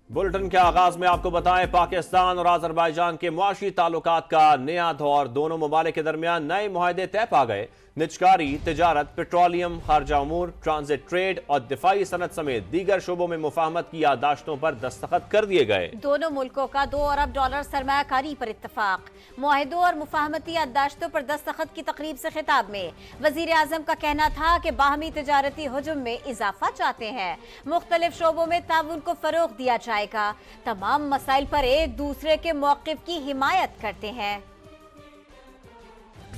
Bulletin के आगाज में आपको बताएं, पाकिस्तान और आज़रबाईजान के मुआशी ताल्लुकात का नया दौर। दोनों ममालिक के दरमियान नए मुआहदे तय पा गए। निजकारी, तिजारत, पेट्रोलियम, खारजा उमूर, ट्रांजिट ट्रेड और दिफाई सनत समेत दीगर शोबों में मुफाहमत की यादाश्तों पर दस्तखत कर दिए गए। दोनों मुल्कों का $2 अरब सरमायाकारी पर इत्तफाक। मुआहदों और मुफाहमती यादाश्तों पर दस्तखत की तकरीब से खिताब में वजीर आजम का कहना था कि बाहमी तिजारती हुजूम में इजाफा चाहते हैं। मुख्तलिफ शोबों में ताउन को फरोग दिया जाएगा। तमाम मसाइल पर एक दूसरे के मौक़िफ़ की हिमायत करते हैं।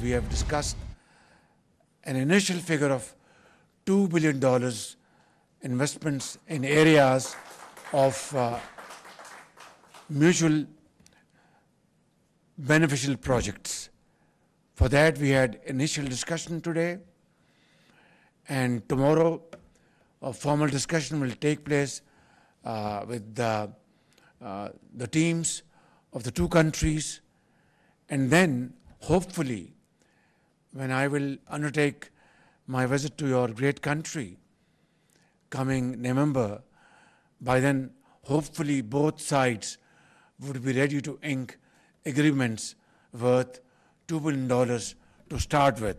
We have discussed an initial figure of $2 billion investments in areas of mutual beneficial projects. For that we had initial discussion today, and tomorrow a formal discussion will take place with the teams of the two countries, and then hopefully when I will undertake my visit to your great country coming November, by then hopefully both sides would be ready to ink agreements worth $2 billion to start with.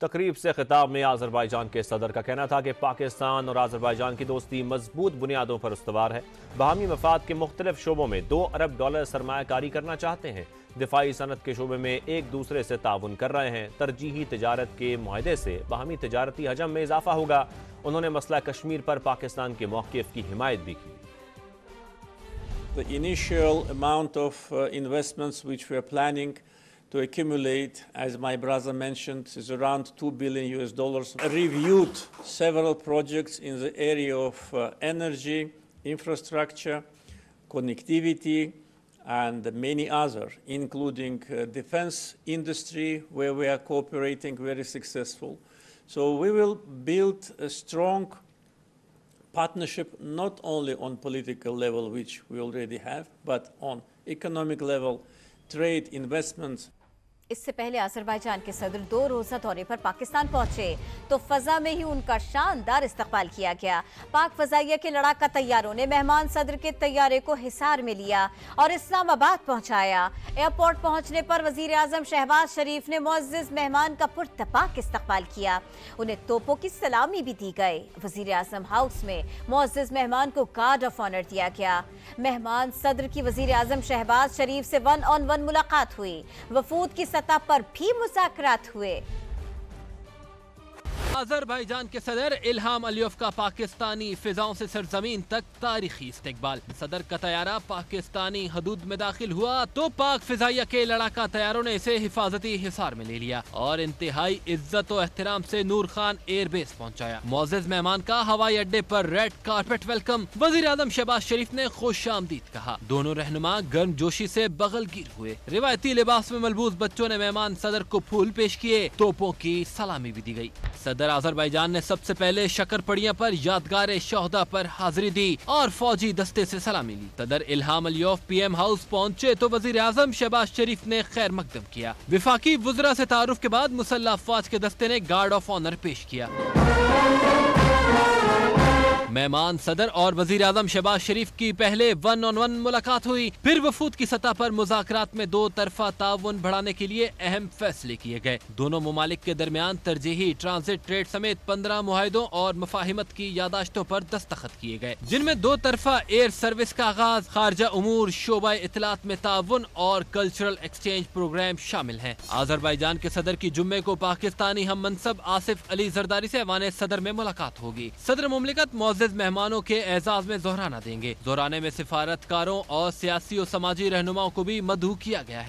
तकरीब से खिताब में Azerbaijan के सदर का कहना था कि पाकिस्तान और आज़रबाईजान की दोस्ती मजबूत बुनियादों पर उस्तवार है। बाहमी मफाद के मुख्तलिफ शोबों में $2 अरब सरमायाकारी करना चाहते हैं। दिफाई सनत के शोबे में एक दूसरे से ताउन कर रहे हैं। तरजीही तिजारत के मुआहदे से बाहमी तिजारती हजम में इजाफा होगा। उन्होंने मसला कश्मीर पर पाकिस्तान के मौक़िफ़ की हिमायत भी की। The initial amount of investments which we are planning to accumulate, as my brother mentioned, is around $2 billion. Reviewed several projects in the area of energy, infrastructure, connectivity, and many other, including defense industry, where we are cooperating very successful. So we will build a strong partnership not only on political level, which we already have, but on economic level, trade, investments. इससे पहले Azerbaijan के सदर 2 रोज़ा दौरे पर पाकिस्तान पहुंचे तो फजा में ही उनका शानदार इस्तकबाल किया गया। पाक फजाइया के लड़ाका तैयारों ने मेहमान सदर के तैयारे को हिसार में लिया और इस्लामाबाद पहुंचाया। एयरपोर्ट पहुंचने पर वजीर आजम शहबाज शरीफ ने मुअज़्ज़िज़ मेहमान का पुरतपाक इस्तकबाल किया। उन्हें तोपों की सलामी भी दी गई। वजीर आजम हाउस में मुअज़्ज़िज़ मेहमान को गार्ड ऑफ ऑनर दिया गया। मेहमान सदर की वजीर आजम शहबाज शरीफ से 1-on-1 मुलाकात हुई। वफूद की सतह पर भी मुज़ाकरात हुए। आज़रबाईजान के सदर इल्हाम अलियव का पाकिस्तानी फिजाओं से सरजमीन तक तारीखी इस्तकबाल। सदर का तैयारा पाकिस्तानी हदूद में दाखिल हुआ तो पाक फिजाइया के लड़ाका तैयारों ने इसे हिफाजती हिसार में ले लिया और इंतहाई इज्जत और एहतराम से नूर खान एयरबेस पहुंचाया। मुअज़्ज़िज़ मेहमान का हवाई अड्डे पर रेड कारपेट वेलकम। वज़ीर आज़म शहबाज शरीफ ने खुशामदीद कहा। दोनों रहनुमा गर्मजोशी से बगलगीर हुए। रिवायती लिबास में मलबूस बच्चों ने मेहमान सदर को फूल पेश किए। तोपों की सलामी भी दी गई। सदर आज़रबाईजान ने सबसे पहले शक्करपड़ियां पर यादगार शोहदा पर हाजिरी दी और फौजी दस्ते से सलामी ली। सदर इल्हाम अलियव PM हाउस पहुंचे तो वजीर आजम शहबाज शरीफ ने खैर मकदम किया। विफाकी वज़रा से तारुफ के बाद मुसल्लह अफवाज के दस्ते ने गार्ड ऑफ ऑनर पेश किया। मेहमान सदर और वजीर आजम शहबाज शरीफ की पहले 1-on-1 मुलाकात हुई। फिर वफूद की सतह पर मुज़ाकरात में 2 तरफा ताउन बढ़ाने के लिए अहम फैसले किए गए। दोनों ममालिक के दरमियान तरजीही ट्रांजिट ट्रेड समेत 15 मुआहदों और मुफाहिमत की यादाश्तों पर दस्तखत किए गए, जिनमें 2 तरफा एयर सर्विस का आगाज, खारजा उमूर, शोबा इत्तलात में ताउन और कल्चरल एक्सचेंज प्रोग्राम शामिल हैं। आज़रबाईजान के सदर की जुम्मे को पाकिस्तानी हम मनसब आसिफ अली जरदारी से ऐवान सदर में मुलाकात होगी। सदर मुमलिकत मुअज़्ज़िज़ मेहमानों के एजाज में जोहराना देंगे। जोहराने में सिफारतकारों और सियासी और समाजी रहनुमाओं को भी मदऊ किया गया है।